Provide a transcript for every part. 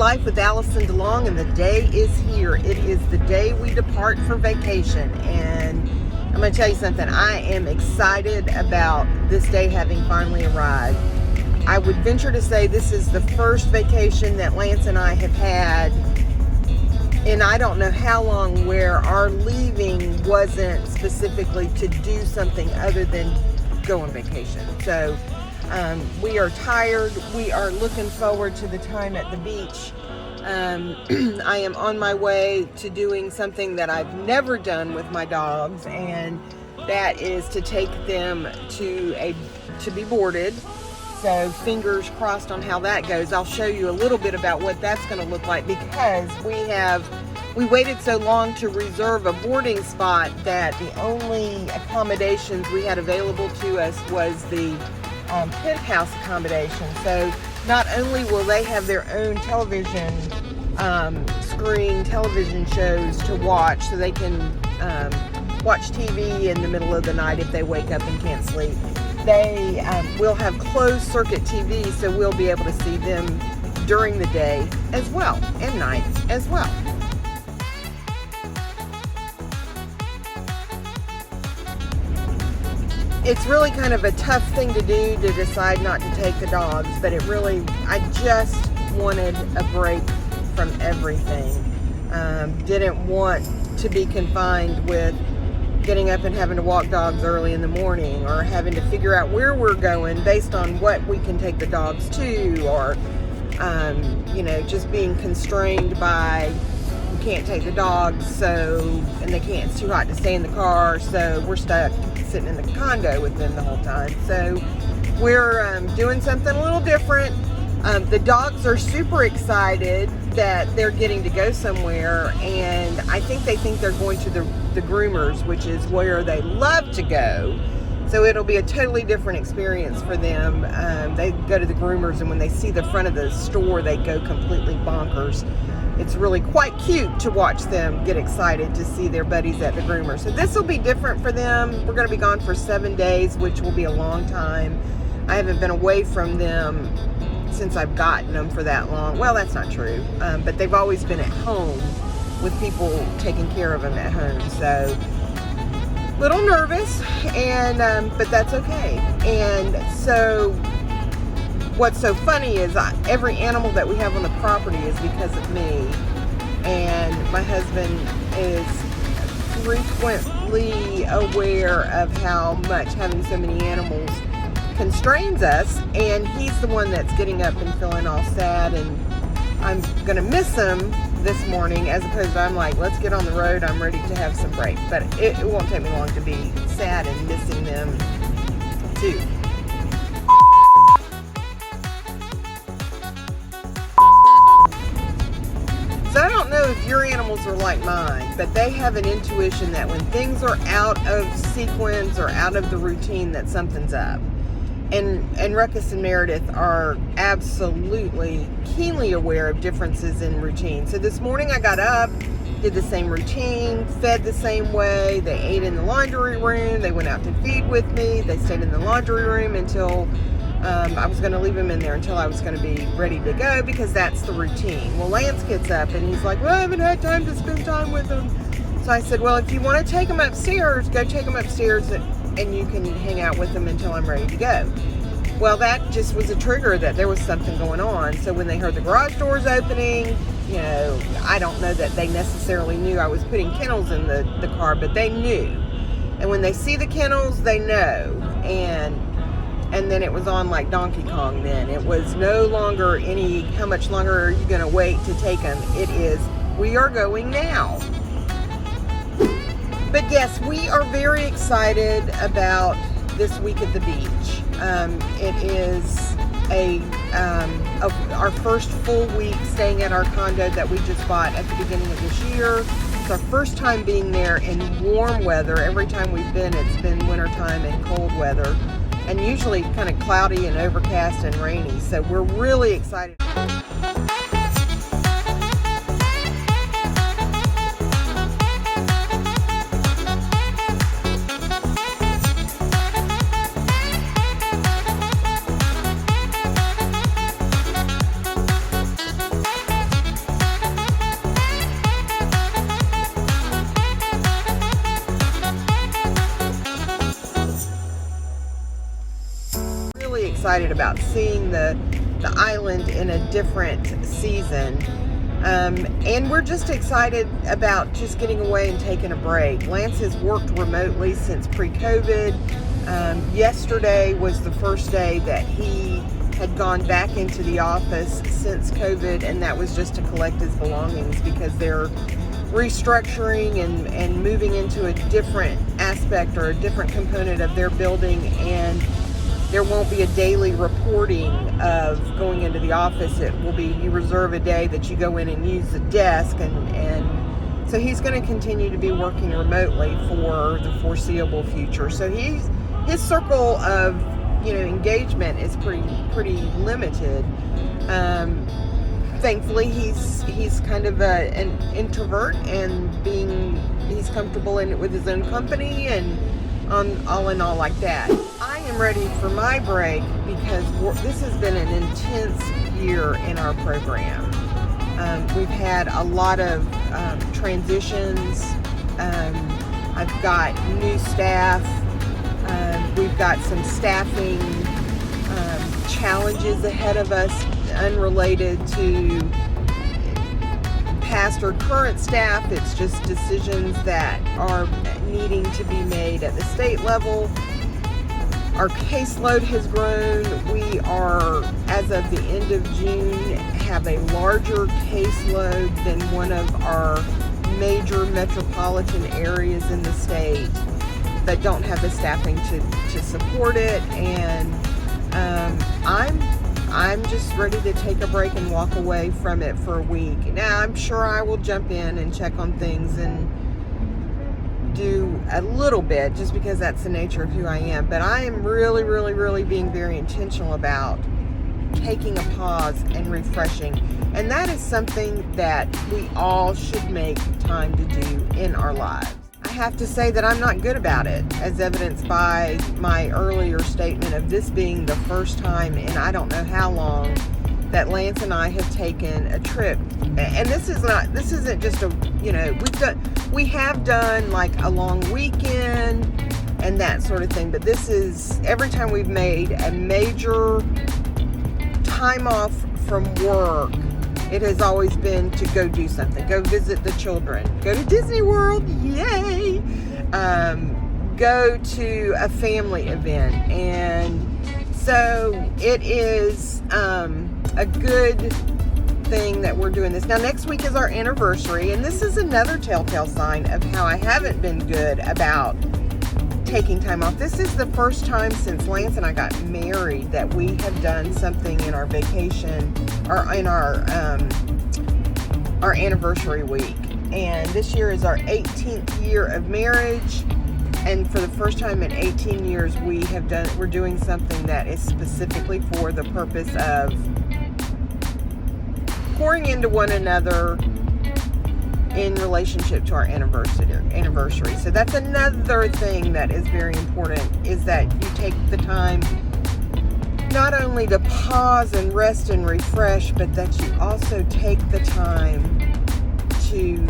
life with Allison DeLong, and the day is here. It is the day we depart for vacation, and I'm going to tell you something. I am excited about this day having finally arrived. I would venture to say this is the first vacation that Lance and I have had in I don't know how long where our leaving wasn't specifically to do something other than go on vacation. So we are tired. We are looking forward to the time at the beach. I am on my way to doing something that I've never done with my dogs, and that is to take them to be boarded. So fingers crossed on how that goes. I'll show you a little bit about what that's going to look like, because we waited so long to reserve a boarding spot that the only accommodations we had available to us was the penthouse accommodation. So not only will they have their own television screen, television shows to watch, so they can watch TV in the middle of the night if they wake up and can't sleep. They will have closed circuit TV, so we'll be able to see them during the day as well, and night as well. It's really kind of a tough thing to do, to decide not to take the dogs, but I just wanted a break from everything. Didn't want to be confined with getting up and having to walk dogs early in the morning, or having to figure out where we're going based on what we can take the dogs to, or just being constrained by we can't take the dogs, and it's too hot to stay in the car, so we're stuck sitting in the condo with them the whole time. So we're doing something a little different. The dogs are super excited that they're getting to go somewhere, and I think they think they're going to the groomers, which is where they love to go. So it'll be a totally different experience for them. They go to the groomers, and when they see the front of the store, they go completely bonkers. It's really quite cute to watch them get excited to see their buddies at the groomer. So this will be different for them. We're going to be gone for 7 days, which will be a long time. I haven't been away from them since I've gotten them for that long. Well, that's not true, but they've always been at home with people taking care of them at home. So a little nervous, but that's okay. And so what's so funny is every animal that we have on the property is because of me, and my husband is frequently aware of how much having so many animals constrains us, and he's the one that's getting up and feeling all sad, and I'm gonna miss him this morning, as opposed to I'm like, let's get on the road, I'm ready to have some break. But it won't take me long to be sad and missing them too. So I don't know if your animals are like mine, but they have an intuition that when things are out of sequence or out of the routine, that something's up. And Ruckus and Meredith are absolutely keenly aware of differences in routine. So this morning I got up, did the same routine, fed the same way. They ate in the laundry room. They went out to feed with me. They stayed in the laundry room until I was going to leave them in there until I was going to be ready to go, because that's the routine. Well, Lance gets up and he's like, well, I haven't had time to spend time with them. So I said, well, if you want to take them upstairs, go take them upstairs, and you can hang out with them until I'm ready to go. Well, that just was a trigger that there was something going on. So when they heard the garage doors opening, I don't know that they necessarily knew I was putting kennels in the car, but they knew. And when they see the kennels, they know. And then it was on like Donkey Kong then. It was no longer how much longer are you going to wait to take them? It is, we are going now. But yes, we are very excited about this week at the beach. It is our first full week staying at our condo that we just bought at the beginning of this year. It's our first time being there in warm weather. Every time we've been, it's been wintertime and cold weather, and usually kind of cloudy and overcast and rainy. So we're really excited. excited about seeing the island in a different season. And we're just excited about just getting away and taking a break. Lance has worked remotely since pre-COVID. Yesterday was the first day that he had gone back into the office since COVID, and that was just to collect his belongings because they're restructuring and moving into a different aspect or a different component of their building, and there won't be a daily reporting of going into the office. It will be, you reserve a day that you go in and use the desk, and so he's going to continue to be working remotely for the foreseeable future. So his circle of engagement is pretty limited. Thankfully, he's kind of an introvert, and he's comfortable in it with his own company, and all in all like that. I am ready for my break because this has been an intense year in our program. We've had a lot of transitions. I've got new staff. We've got some staffing challenges ahead of us unrelated to past or current staff. It's just decisions that are needing to be made at the state level. Our caseload has grown. We are, as of the end of June, have a larger caseload than one of our major metropolitan areas in the state, but don't have the staffing to support it. And I'm just ready to take a break and walk away from it for a week. Now, I'm sure I will jump in and check on things and do a little bit just because that's the nature of who I am. But I am really being very intentional about taking a pause and refreshing. And that is something that we all should make time to do in our lives. I have to say that I'm not good about it, as evidenced by my earlier statement of this being the first time in I don't know how long that Lance and I have taken a trip. And this isn't just we have done like a long weekend and that sort of thing, but this is every time we've made a major time off from work, it has always been to go do something. Go visit the children. Go to Disney World. Yay! Go to a family event. And so it is a good thing that we're doing this. Now, next week is our anniversary, and this is another telltale sign of how I haven't been good about taking time off. This is the first time since Lance and I got married that we have done something in our vacation or in our anniversary week. And this year is our 18th year of marriage, and for the first time in 18 years we're doing something that is specifically for the purpose of pouring into one another in relationship to our anniversary. So that's another thing that is very important, is that you take the time not only to pause and rest and refresh, but that you also take the time to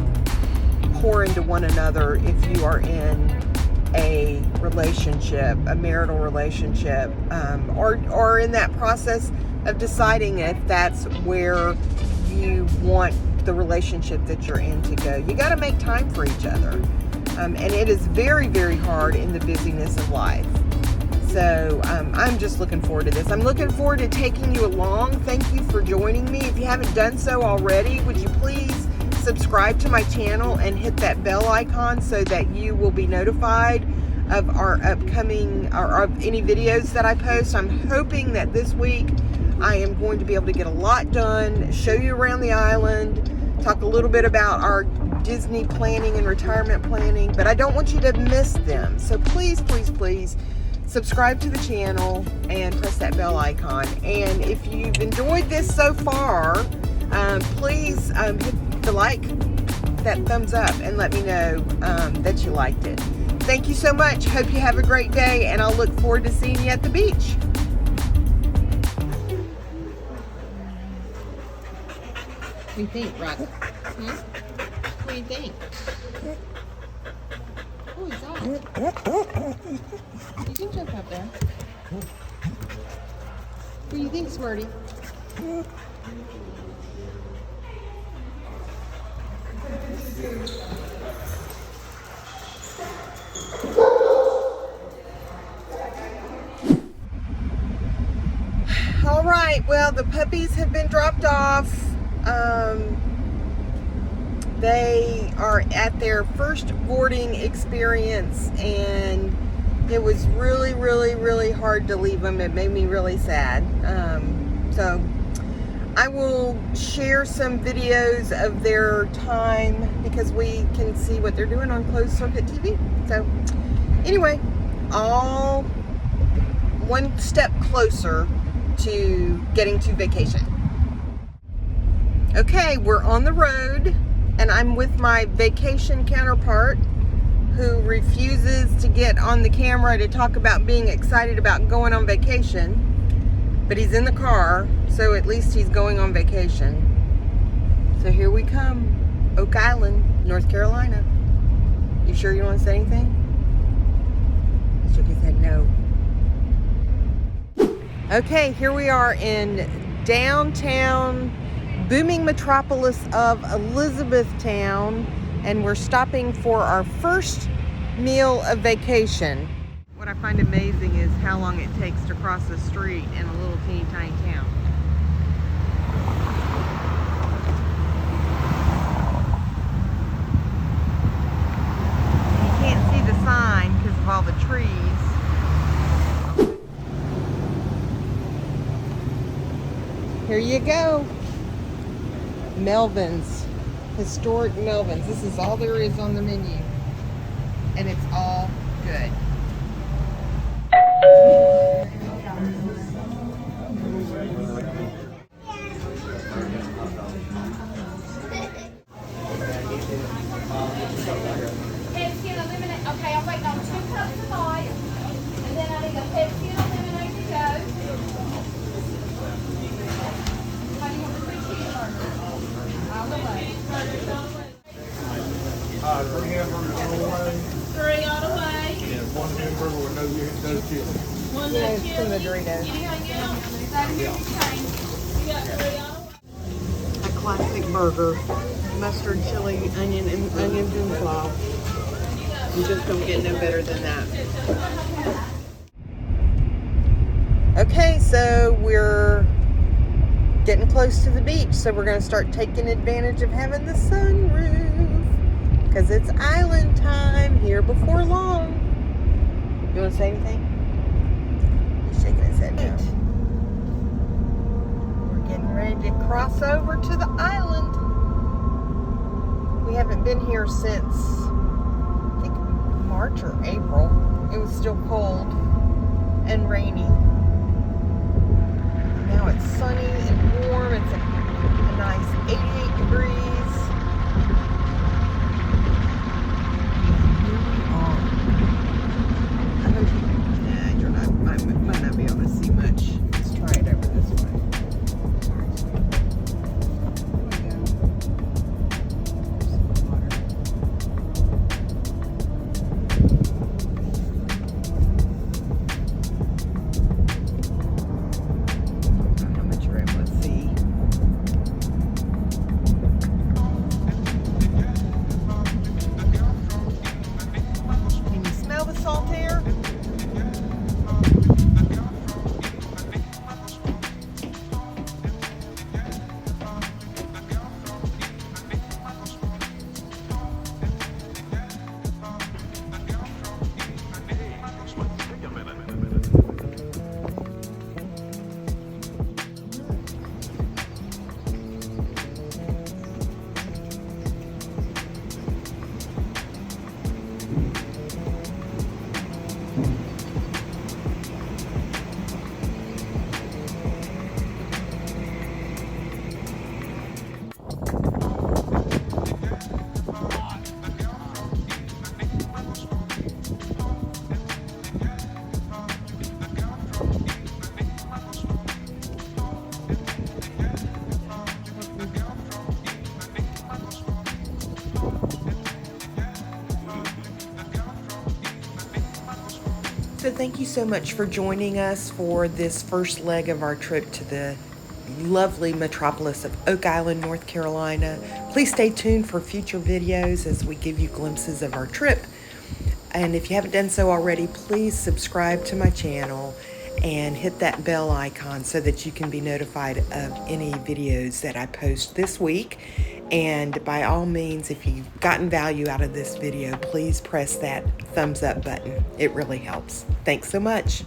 pour into one another if you are in a relationship, a marital relationship, or in that process of deciding if that's where you want the relationship that you're in to go. You got to make time for each other. And it is very hard in the busyness of life. So I'm just looking forward to this. I'm looking forward to taking you along. Thank you for joining me. If you haven't done so already, would you please subscribe to my channel and hit that bell icon so that you will be notified of our upcoming or of any videos that I post. I'm hoping that this week I am going to be able to get a lot done, show you around the island, talk a little bit about our Disney planning and retirement planning, but I don't want you to miss them. So please subscribe to the channel and press that bell icon. And if you've enjoyed this so far, please hit the like, that thumbs up, and let me know that you liked it. Thank you so much. Hope you have a great day, and I'll look forward to seeing you at the beach. What do you think, Rocket? What do you think? Oh, he's off. You can jump up there. think, Smarty? All right, well, the puppies have been dropped off. They are at their first boarding experience, and it was really, really, really hard to leave them. It made me really sad. So I will share some videos of their time because we can see what they're doing on closed circuit TV. So anyway, all one step closer to getting to vacation. Okay, we're on the road, and I'm with my vacation counterpart who refuses to get on the camera to talk about being excited about going on vacation, but he's in the car, so at least he's going on vacation. So here we come, Oak Island, North Carolina. You sure you don't want to say anything? He shook his head no. Okay, here we are in downtown, booming metropolis of Elizabethtown, and we're stopping for our first meal of vacation. What I find amazing is how long it takes to cross the street in a little teeny tiny town. You can't see the sign because of all the trees. Here you go. Melvin's. Historic Melvin's. This is all there is on the menu. And it's all good. Pepsi and a lemonade. Okay, I'm waiting on 2 cups of ice. And then I need a Pepsi and a lemonade to go. How do you want the 3 cheeseburgers? All the way. 3 hamburgers all the way. 3 all the way. And 1 hamburger with no chili. 1 Yeah, no it's from the chili. Doritos. Anything else? That is change. You got 3 all the way. A classic burger. Mustard, chili, onion, and onions and slaw. You just don't get no better than that. Okay, so we're getting close to the beach, so we're going to start taking advantage of having the sunroof because it's island time here before long. You want to say anything? He's shaking his head no. We're getting ready to cross over to the island. We haven't been here since, I think, March or April. It was still cold and rainy. Now it's sunny and warm. It's a nice 88 degrees. Here we are. I hope you, you're not, might not be able to see much. Let's try it over this way. So thank you so much for joining us for this first leg of our trip to the lovely metropolis of Oak Island, North Carolina. Please stay tuned for future videos as we give you glimpses of our trip. And if you haven't done so already, please subscribe to my channel and hit that bell icon so that you can be notified of any videos that I post this week. And by all means, if you've gotten value out of this video, please press that thumbs up button. It really helps. Thanks so much.